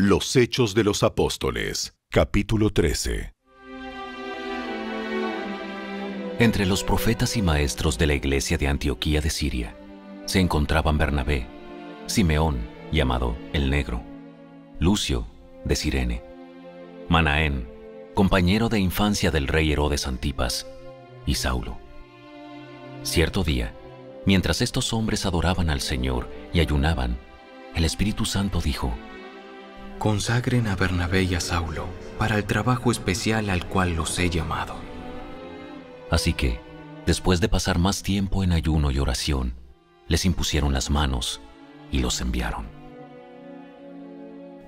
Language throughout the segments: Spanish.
Los Hechos de los Apóstoles, capítulo 13. Entre los profetas y maestros de la iglesia de Antioquía de Siria se encontraban Bernabé, Simeón, llamado el Negro, Lucio, de Cirene, Manaén, compañero de infancia del rey Herodes Antipas, y Saulo. Cierto día, mientras estos hombres adoraban al Señor y ayunaban, el Espíritu Santo dijo: Consagren a Bernabé y a Saulo para el trabajo especial al cual los he llamado. Así que, después de pasar más tiempo en ayuno y oración, les impusieron las manos y los enviaron.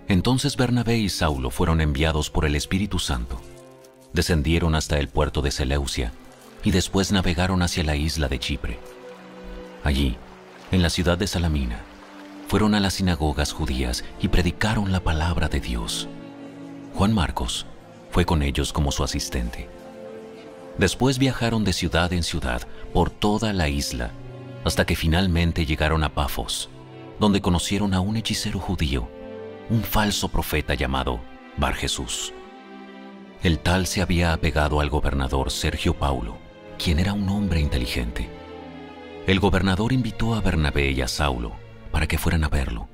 Entonces Bernabé y Saulo fueron enviados por el Espíritu Santo. Descendieron hasta el puerto de Seleucia y después navegaron hacia la isla de Chipre. Allí, en la ciudad de Salamina, fueron a las sinagogas judías y predicaron la palabra de Dios. Juan Marcos fue con ellos como su asistente. Después viajaron de ciudad en ciudad por toda la isla, hasta que finalmente llegaron a Pafos, donde conocieron a un hechicero judío, un falso profeta llamado Bar Jesús. El tal se había apegado al gobernador Sergio Paulo, quien era un hombre inteligente. El gobernador invitó a Bernabé y a Saulo para que fueran a verlo,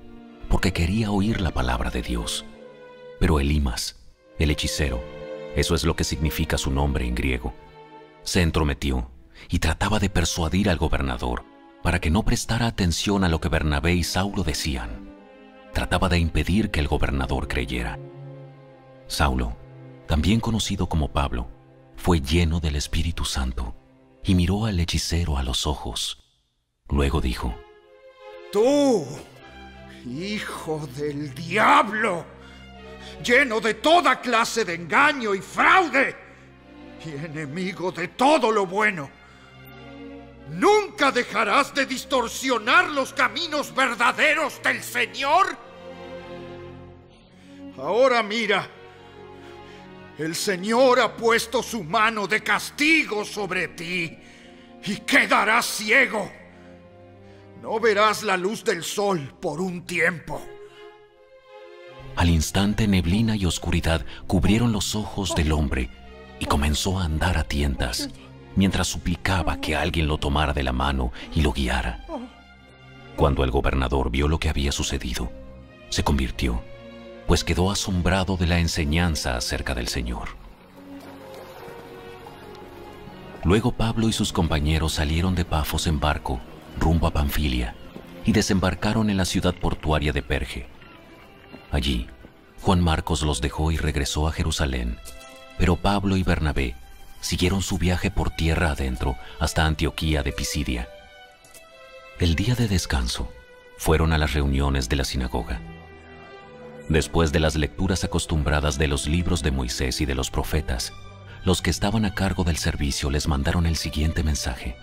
porque quería oír la palabra de Dios. Pero Elimas, el hechicero, eso es lo que significa su nombre en griego, se entrometió y trataba de persuadir al gobernador para que no prestara atención a lo que Bernabé y Saulo decían. Trataba de impedir que el gobernador creyera. Saulo, también conocido como Pablo, fue lleno del Espíritu Santo y miró al hechicero a los ojos. Luego dijo: Tú, hijo del diablo, lleno de toda clase de engaño y fraude, y enemigo de todo lo bueno, ¿nunca dejarás de distorsionar los caminos verdaderos del Señor? Ahora mira, el Señor ha puesto su mano de castigo sobre ti y quedarás ciego. No verás la luz del sol por un tiempo. Al instante, neblina y oscuridad cubrieron los ojos del hombre y comenzó a andar a tientas, mientras suplicaba que alguien lo tomara de la mano y lo guiara. Cuando el gobernador vio lo que había sucedido, se convirtió, pues quedó asombrado de la enseñanza acerca del Señor. Luego Pablo y sus compañeros salieron de Pafos en barco rumbo a Panfilia y desembarcaron en la ciudad portuaria de Perge. Allí, Juan Marcos los dejó y regresó a Jerusalén, pero Pablo y Bernabé siguieron su viaje por tierra adentro hasta Antioquía de Pisidia. El día de descanso, fueron a las reuniones de la sinagoga. Después de las lecturas acostumbradas de los libros de Moisés y de los profetas, los que estaban a cargo del servicio les mandaron el siguiente mensaje: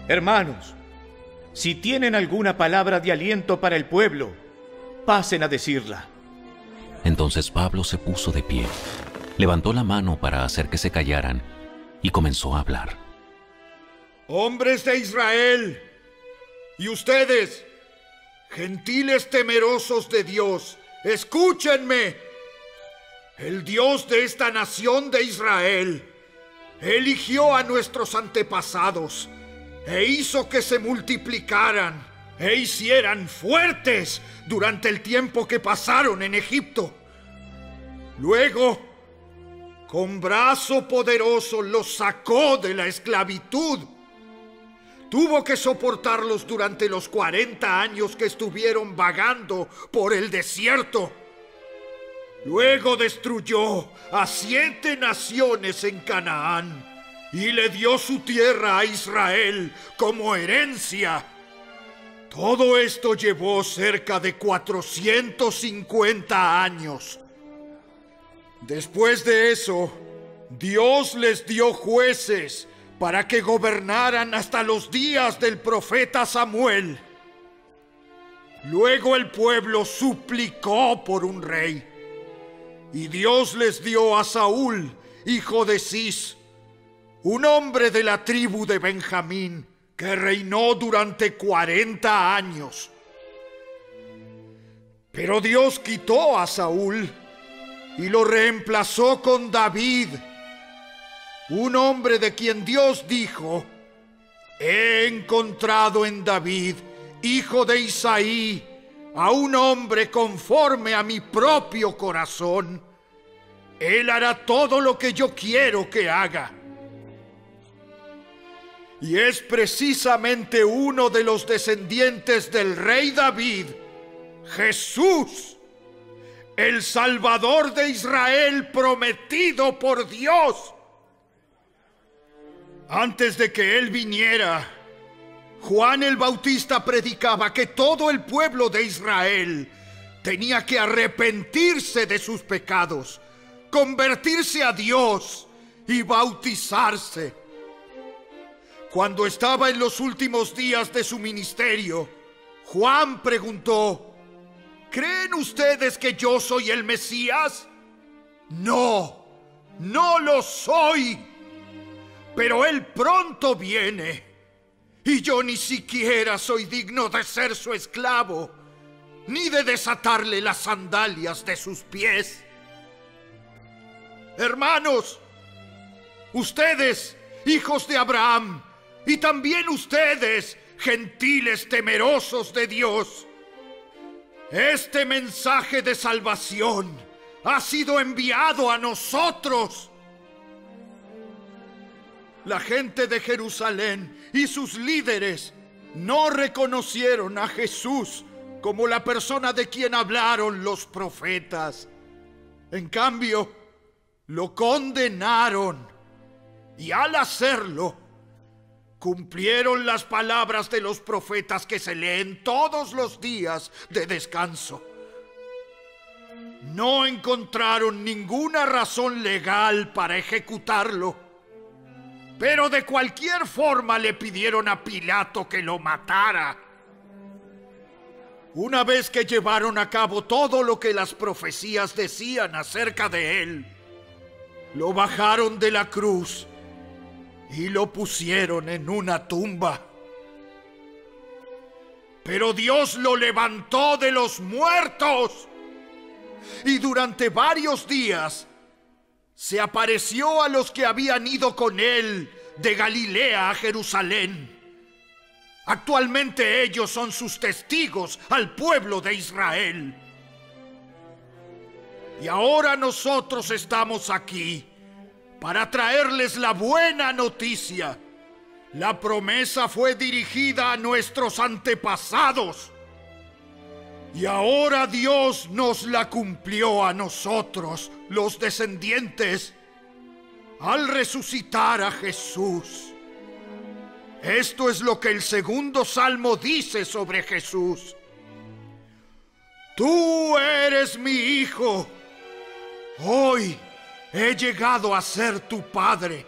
Hermanos, si tienen alguna palabra de aliento para el pueblo, pasen a decirla. Entonces Pablo se puso de pie, levantó la mano para hacer que se callaran y comenzó a hablar. Hombres de Israel, y ustedes, gentiles temerosos de Dios, escúchenme. El Dios de esta nación de Israel eligió a nuestros antepasados e hizo que se multiplicaran e hicieran fuertes durante el tiempo que pasaron en Egipto. Luego, con brazo poderoso los sacó de la esclavitud. Tuvo que soportarlos durante los 40 años que estuvieron vagando por el desierto. Luego destruyó a 7 naciones en Canaán y le dio su tierra a Israel como herencia. Todo esto llevó cerca de 450 años. Después de eso, Dios les dio jueces para que gobernaran hasta los días del profeta Samuel. Luego el pueblo suplicó por un rey, y Dios les dio a Saúl, hijo de Cis, un hombre de la tribu de Benjamín, que reinó durante 40 años. Pero Dios quitó a Saúl y lo reemplazó con David, un hombre de quien Dios dijo: he encontrado en David, hijo de Isaí, a un hombre conforme a mi propio corazón. Él hará todo lo que yo quiero que haga. Y es precisamente uno de los descendientes del rey David, Jesús, el Salvador de Israel prometido por Dios. Antes de que él viniera, Juan el Bautista predicaba que todo el pueblo de Israel tenía que arrepentirse de sus pecados, convertirse a Dios y bautizarse. Cuando estaba en los últimos días de su ministerio, Juan preguntó: ¿creen ustedes que yo soy el Mesías? No, no lo soy. Pero él pronto viene, y yo ni siquiera soy digno de ser su esclavo, ni de desatarle las sandalias de sus pies. Hermanos, ustedes, hijos de Abraham, y también ustedes, gentiles temerosos de Dios, este mensaje de salvación ha sido enviado a nosotros. La gente de Jerusalén y sus líderes no reconocieron a Jesús como la persona de quien hablaron los profetas. En cambio, lo condenaron, y al hacerlo, cumplieron las palabras de los profetas que se leen todos los días de descanso. No encontraron ninguna razón legal para ejecutarlo, pero de cualquier forma le pidieron a Pilato que lo matara. Una vez que llevaron a cabo todo lo que las profecías decían acerca de él, lo bajaron de la cruz y lo pusieron en una tumba. Pero Dios lo levantó de los muertos, y durante varios días se apareció a los que habían ido con él de Galilea a Jerusalén. Actualmente ellos son sus testigos al pueblo de Israel. Y ahora nosotros estamos aquí para traerles la buena noticia. La promesa fue dirigida a nuestros antepasados, y ahora Dios nos la cumplió a nosotros, los descendientes, al resucitar a Jesús. Esto es lo que el segundo salmo dice sobre Jesús: tú eres mi hijo, hoy he llegado a ser tu padre.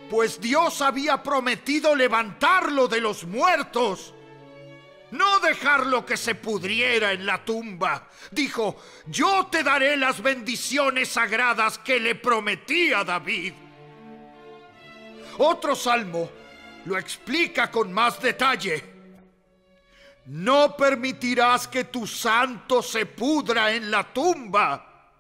Pues Dios había prometido levantarlo de los muertos, no dejarlo que se pudriera en la tumba. Dijo: yo te daré las bendiciones sagradas que le prometí a David. Otro salmo lo explica con más detalle: no permitirás que tu santo se pudra en la tumba.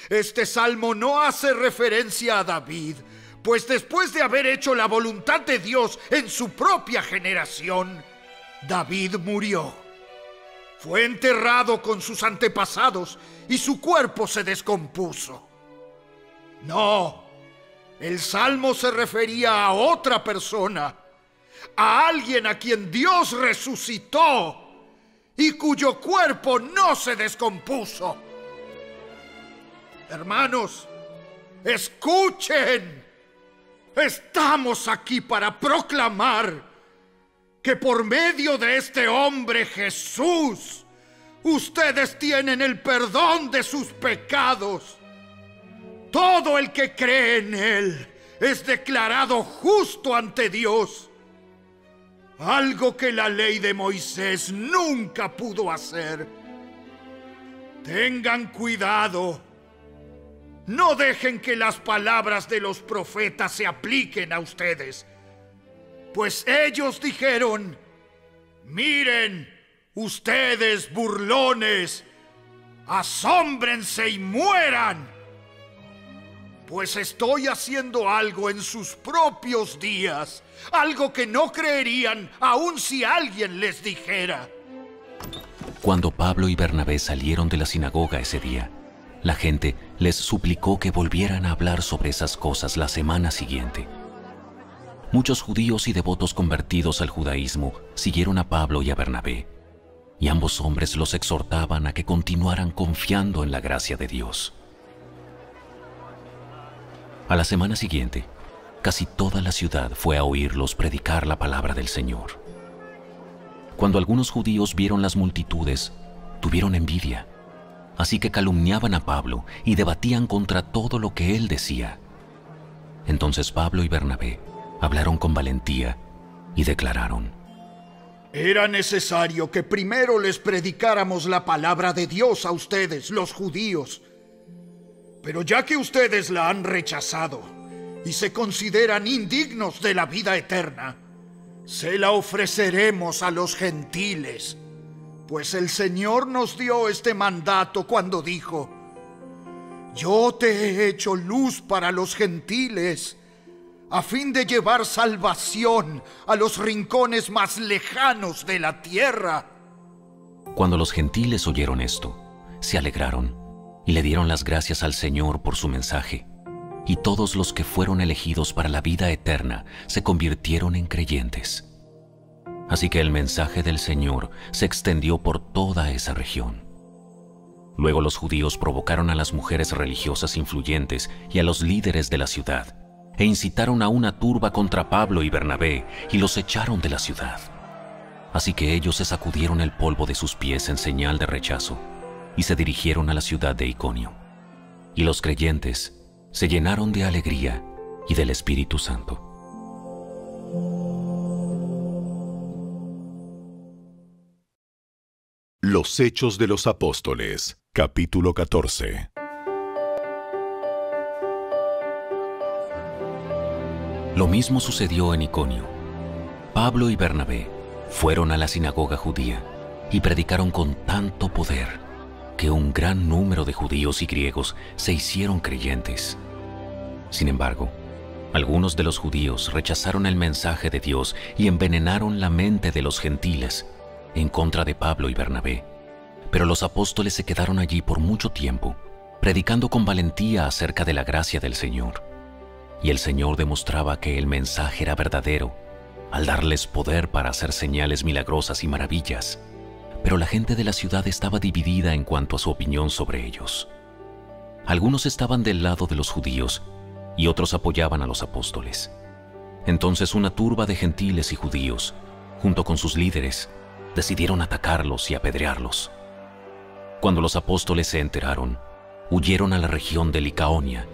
Este salmo no hace referencia a David, pues después de haber hecho la voluntad de Dios en su propia generación, David murió. Fue enterrado con sus antepasados y su cuerpo se descompuso. No, el salmo se refería a otra persona, a alguien a quien Dios resucitó y cuyo cuerpo no se descompuso. Hermanos, escuchen. Estamos aquí para proclamar que por medio de este hombre Jesús, ustedes tienen el perdón de sus pecados. Todo el que cree en él es declarado justo ante Dios, algo que la ley de Moisés nunca pudo hacer. Tengan cuidado. No dejen que las palabras de los profetas se apliquen a ustedes, pues ellos dijeron: miren, Ustedes, burlones, asómbrense y mueran, pues estoy haciendo algo en sus propios días, algo que no creerían aun si alguien les dijera. Cuando Pablo y Bernabé salieron de la sinagoga ese día, la gente les suplicó que volvieran a hablar sobre esas cosas la semana siguiente. Muchos judíos y devotos convertidos al judaísmo siguieron a Pablo y a Bernabé, y ambos hombres los exhortaban a que continuaran confiando en la gracia de Dios. A la semana siguiente, casi toda la ciudad fue a oírlos predicar la palabra del Señor. Cuando algunos judíos vieron las multitudes, tuvieron envidia, así que calumniaban a Pablo y debatían contra todo lo que él decía. Entonces Pablo y Bernabé hablaron con valentía y declararon: Era necesario que primero les predicáramos la palabra de Dios a ustedes, los judíos. Pero ya que ustedes la han rechazado y se consideran indignos de la vida eterna, se la ofreceremos a los gentiles, pues el Señor nos dio este mandato cuando dijo: Yo te he hecho luz para los gentiles, a fin de llevar salvación a los rincones más lejanos de la tierra. Cuando los gentiles oyeron esto, se alegraron y le dieron las gracias al Señor por su mensaje, y todos los que fueron elegidos para la vida eterna se convirtieron en creyentes. Así que el mensaje del Señor se extendió por toda esa región. Luego los judíos provocaron a las mujeres religiosas influyentes y a los líderes de la ciudad, e incitaron a una turba contra Pablo y Bernabé y los echaron de la ciudad. Así que ellos se sacudieron el polvo de sus pies en señal de rechazo y se dirigieron a la ciudad de Iconio. Y los creyentes se llenaron de alegría y del Espíritu Santo. Los Hechos de los Apóstoles, capítulo 14. Lo mismo sucedió en Iconio. Pablo y Bernabé fueron a la sinagoga judía y predicaron con tanto poder que un gran número de judíos y griegos se hicieron creyentes. Sin embargo, algunos de los judíos rechazaron el mensaje de Dios y envenenaron la mente de los gentiles en contra de Pablo y Bernabé. Pero los apóstoles se quedaron allí por mucho tiempo, predicando con valentía acerca de la gracia del Señor. Y el Señor demostraba que el mensaje era verdadero, al darles poder para hacer señales milagrosas y maravillas. Pero la gente de la ciudad estaba dividida en cuanto a su opinión sobre ellos. Algunos estaban del lado de los judíos y otros apoyaban a los apóstoles. Entonces una turba de gentiles y judíos, junto con sus líderes, decidieron atacarlos y apedrearlos. Cuando los apóstoles se enteraron, huyeron a la región de Licaonia,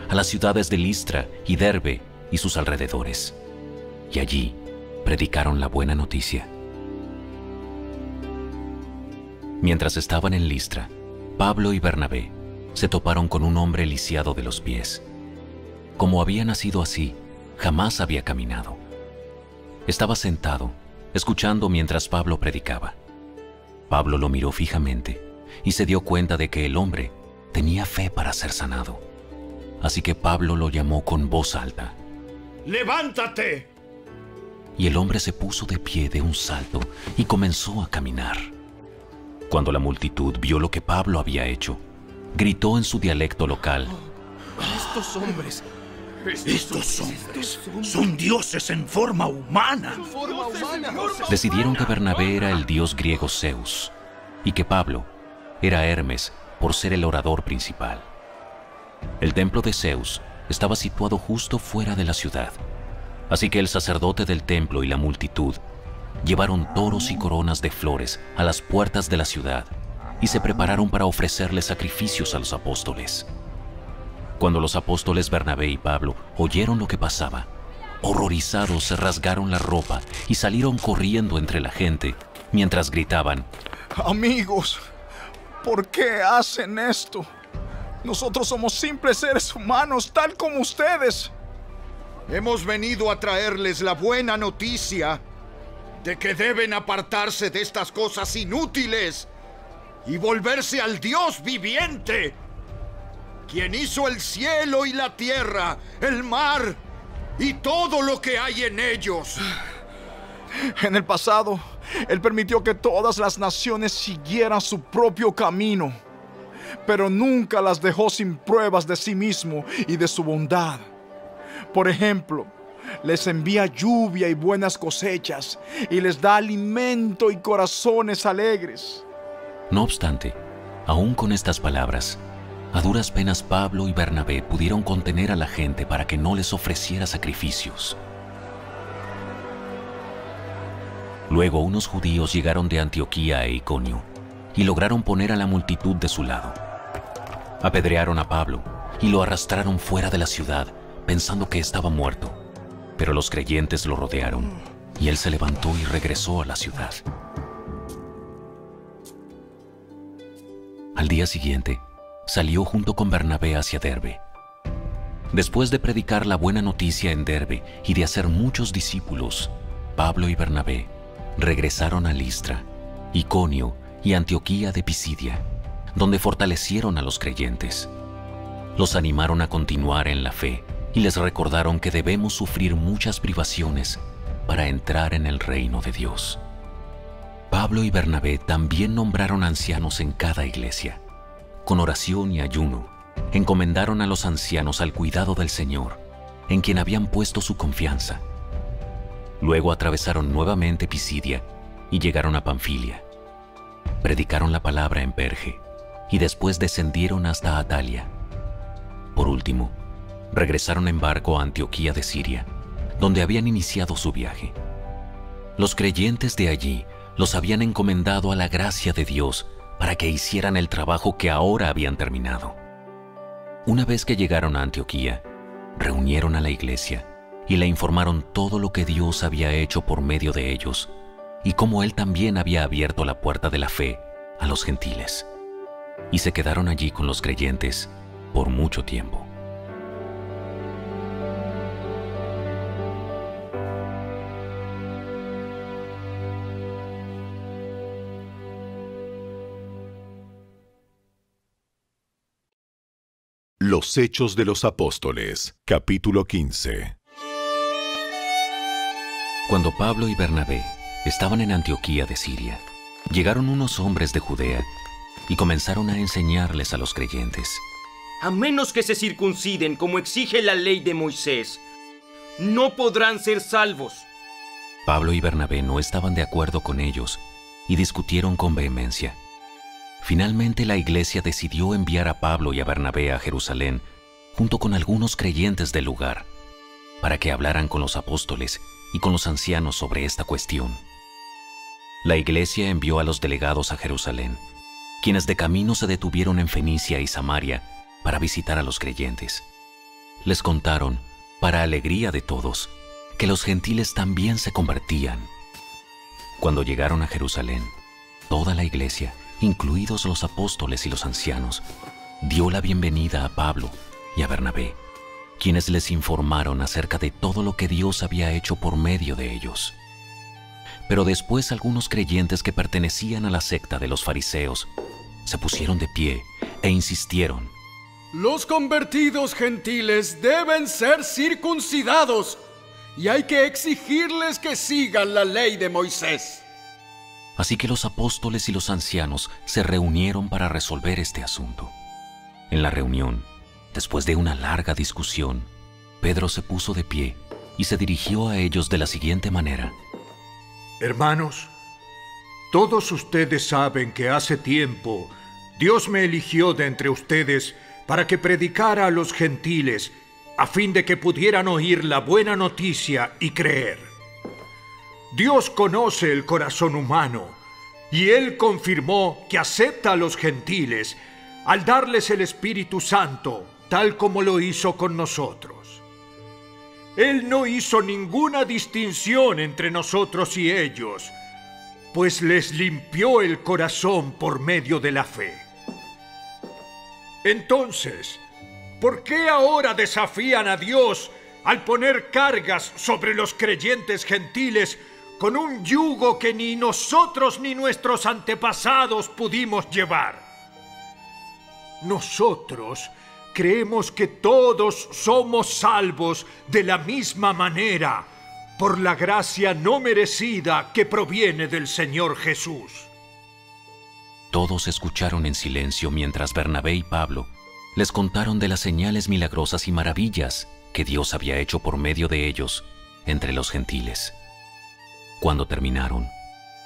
a las ciudades de Listra y Derbe y sus alrededores, y allí predicaron la buena noticia. Mientras estaban en Listra, Pablo y Bernabé se toparon con un hombre lisiado de los pies. Como había nacido así, jamás había caminado. Estaba sentado, escuchando mientras Pablo predicaba. Pablo lo miró fijamente y se dio cuenta de que el hombre tenía fe para ser sanado. Así que Pablo lo llamó con voz alta: ¡Levántate! Y el hombre se puso de pie de un salto y comenzó a caminar. Cuando la multitud vio lo que Pablo había hecho, gritó en su dialecto local: Estos hombres son dioses en forma humana. Decidieron que Bernabé era el dios griego Zeus y que Pablo era Hermes por ser el orador principal. El templo de Zeus estaba situado justo fuera de la ciudad, así que el sacerdote del templo y la multitud llevaron toros y coronas de flores a las puertas de la ciudad y se prepararon para ofrecerle sacrificios a los apóstoles. Cuando los apóstoles Bernabé y Pablo oyeron lo que pasaba, horrorizados se rasgaron la ropa y salieron corriendo entre la gente mientras gritaban: amigos, ¿por qué hacen esto? Nosotros somos simples seres humanos, tal como ustedes. Hemos venido a traerles la buena noticia de que deben apartarse de estas cosas inútiles y volverse al Dios viviente, quien hizo el cielo y la tierra, el mar y todo lo que hay en ellos. En el pasado, Él permitió que todas las naciones siguieran su propio camino, pero nunca las dejó sin pruebas de sí mismo y de su bondad. Por ejemplo, les envía lluvia y buenas cosechas, y les da alimento y corazones alegres. No obstante, aún con estas palabras, a duras penas Pablo y Bernabé pudieron contener a la gente para que no les ofreciera sacrificios. Luego unos judíos llegaron de Antioquía e Iconio y lograron poner a la multitud de su lado. Apedrearon a Pablo y lo arrastraron fuera de la ciudad, pensando que estaba muerto. Pero los creyentes lo rodearon y él se levantó y regresó a la ciudad. Al día siguiente, salió junto con Bernabé hacia Derbe. Después de predicar la buena noticia en Derbe y de hacer muchos discípulos, Pablo y Bernabé regresaron a Listra, Iconio y Antioquía de Pisidia, donde fortalecieron a los creyentes. Los animaron a continuar en la fe y les recordaron que debemos sufrir muchas privaciones para entrar en el reino de Dios. Pablo y Bernabé también nombraron ancianos en cada iglesia. Con oración y ayuno, encomendaron a los ancianos al cuidado del Señor, en quien habían puesto su confianza. Luego atravesaron nuevamente Pisidia y llegaron a Panfilia. Predicaron la palabra en Perge y después descendieron hasta Atalia. Por último, regresaron en barco a Antioquía de Siria, donde habían iniciado su viaje. Los creyentes de allí los habían encomendado a la gracia de Dios para que hicieran el trabajo que ahora habían terminado. Una vez que llegaron a Antioquía, reunieron a la iglesia y le informaron todo lo que Dios había hecho por medio de ellos y cómo Él también había abierto la puerta de la fe a los gentiles. Y se quedaron allí con los creyentes por mucho tiempo. Los Hechos de los Apóstoles, capítulo 15. Cuando Pablo y Bernabé estaban en Antioquía de Siria, llegaron unos hombres de Judea y comenzaron a enseñarles a los creyentes. A menos que se circunciden como exige la ley de Moisés, no podrán ser salvos. Pablo y Bernabé no estaban de acuerdo con ellos y discutieron con vehemencia. Finalmente la iglesia decidió enviar a Pablo y a Bernabé a Jerusalén junto con algunos creyentes del lugar para que hablaran con los apóstoles y con los ancianos sobre esta cuestión. La iglesia envió a los delegados a Jerusalén, quienes de camino se detuvieron en Fenicia y Samaria para visitar a los creyentes. Les contaron, para alegría de todos, que los gentiles también se convertían. Cuando llegaron a Jerusalén, toda la iglesia, incluidos los apóstoles y los ancianos, dio la bienvenida a Pablo y a Bernabé, quienes les informaron acerca de todo lo que Dios había hecho por medio de ellos. Pero después algunos creyentes que pertenecían a la secta de los fariseos se pusieron de pie e insistieron: Los convertidos gentiles deben ser circuncidados y hay que exigirles que sigan la ley de Moisés. Así que los apóstoles y los ancianos se reunieron para resolver este asunto. En la reunión, después de una larga discusión, Pedro se puso de pie y se dirigió a ellos de la siguiente manera: Hermanos, todos ustedes saben que hace tiempo Dios me eligió de entre ustedes para que predicara a los gentiles, a fin de que pudieran oír la buena noticia y creer. Dios conoce el corazón humano, y Él confirmó que acepta a los gentiles al darles el Espíritu Santo, tal como lo hizo con nosotros. Él no hizo ninguna distinción entre nosotros y ellos, pues les limpió el corazón por medio de la fe. Entonces, ¿por qué ahora desafían a Dios al poner cargas sobre los creyentes gentiles con un yugo que ni nosotros ni nuestros antepasados pudimos llevar. Nosotros creemos que todos somos salvos de la misma manera, por la gracia no merecida que proviene del Señor Jesús. Todos escucharon en silencio mientras Bernabé y Pablo les contaron de las señales milagrosas y maravillas que Dios había hecho por medio de ellos entre los gentiles. Cuando terminaron,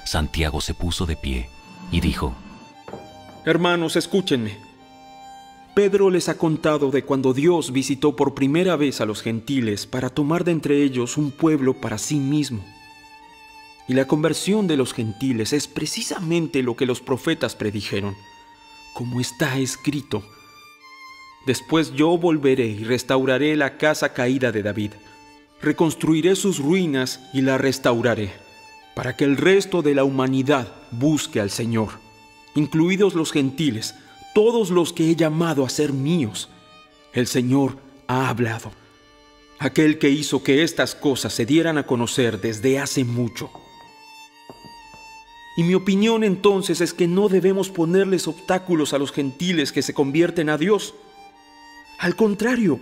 Santiago se puso de pie y dijo: Hermanos, escúchenme. Pedro les ha contado de cuando Dios visitó por primera vez a los gentiles para tomar de entre ellos un pueblo para sí mismo. Y la conversión de los gentiles es precisamente lo que los profetas predijeron, como está escrito: Después yo volveré y restauraré la casa caída de David. Reconstruiré sus ruinas y la restauraré, para que el resto de la humanidad busque al Señor, incluidos los gentiles, todos los que he llamado a ser míos. El Señor ha hablado, aquel que hizo que estas cosas se dieran a conocer desde hace mucho. Y mi opinión entonces es que no debemos ponerles obstáculos a los gentiles que se convierten a Dios. Al contrario,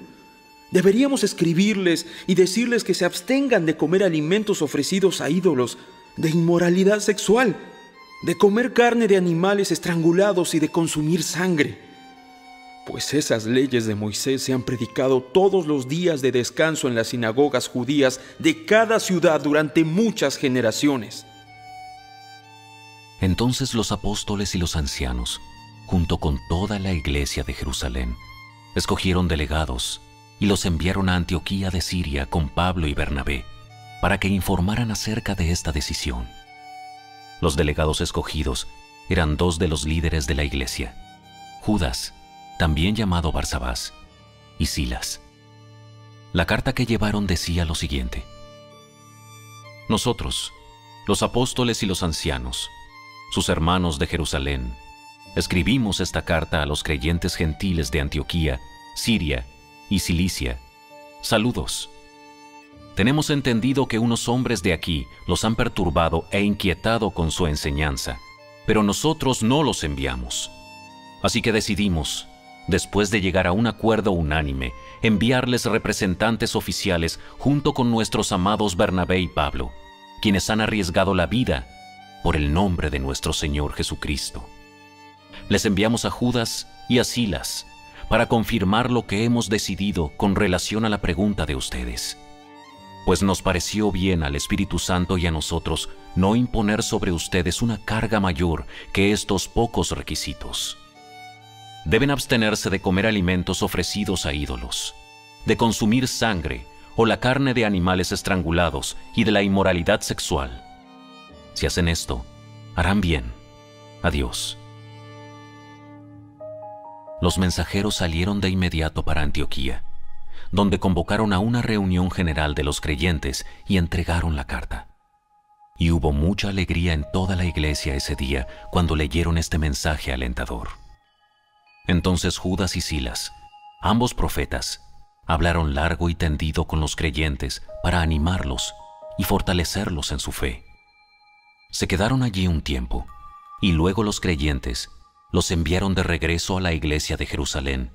deberíamos escribirles y decirles que se abstengan de comer alimentos ofrecidos a ídolos, de inmoralidad sexual, de comer carne de animales estrangulados y de consumir sangre. Pues esas leyes de Moisés se han predicado todos los días de descanso en las sinagogas judías de cada ciudad durante muchas generaciones. Entonces los apóstoles y los ancianos, junto con toda la iglesia de Jerusalén, escogieron delegados y los enviaron a Antioquía de Siria con Pablo y Bernabé para que informaran acerca de esta decisión. Los delegados escogidos eran dos de los líderes de la iglesia: Judas, también llamado Barsabás, y Silas. La carta que llevaron decía lo siguiente: Nosotros, los apóstoles y los ancianos, sus hermanos de Jerusalén, escribimos esta carta a los creyentes gentiles de Antioquía, Siria y Cilicia. Saludos. Tenemos entendido que unos hombres de aquí los han perturbado e inquietado con su enseñanza, pero nosotros no los enviamos. Así que decidimos, después de llegar a un acuerdo unánime, enviarles representantes oficiales junto con nuestros amados Bernabé y Pablo, quienes han arriesgado la vida por el nombre de nuestro Señor Jesucristo. Les enviamos a Judas y a Silas para confirmar lo que hemos decidido con relación a la pregunta de ustedes. Pues nos pareció bien al Espíritu Santo y a nosotros no imponer sobre ustedes una carga mayor que estos pocos requisitos. Deben abstenerse de comer alimentos ofrecidos a ídolos, de consumir sangre o la carne de animales estrangulados y de la inmoralidad sexual. Si hacen esto, harán bien. Adiós. Los mensajeros salieron de inmediato para Antioquía, donde convocaron a una reunión general de los creyentes y entregaron la carta. Y hubo mucha alegría en toda la iglesia ese día cuando leyeron este mensaje alentador. Entonces Judas y Silas, ambos profetas, hablaron largo y tendido con los creyentes para animarlos y fortalecerlos en su fe. Se quedaron allí un tiempo, y luego los creyentes los enviaron de regreso a la iglesia de Jerusalén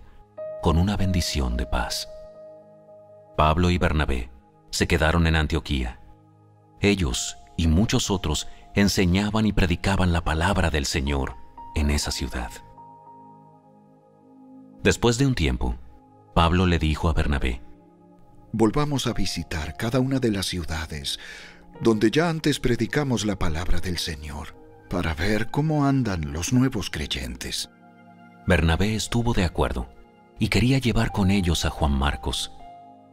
con una bendición de paz. Pablo y Bernabé se quedaron en Antioquía. Ellos y muchos otros enseñaban y predicaban la palabra del Señor en esa ciudad. Después de un tiempo, Pablo le dijo a Bernabé: Volvamos a visitar cada una de las ciudades donde ya antes predicamos la palabra del Señor, para ver cómo andan los nuevos creyentes. Bernabé estuvo de acuerdo y quería llevar con ellos a Juan Marcos,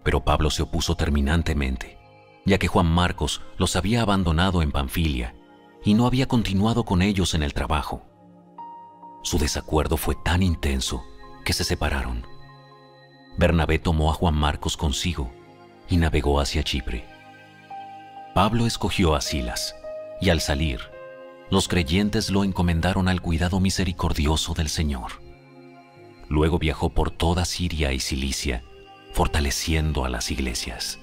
pero Pablo se opuso terminantemente, ya que Juan Marcos los había abandonado en Panfilia y no había continuado con ellos en el trabajo. Su desacuerdo fue tan intenso que se separaron. Bernabé tomó a Juan Marcos consigo y navegó hacia Chipre. Pablo escogió a Silas, y al salir, los creyentes lo encomendaron al cuidado misericordioso del Señor. Luego viajó por toda Siria y Cilicia, fortaleciendo a las iglesias.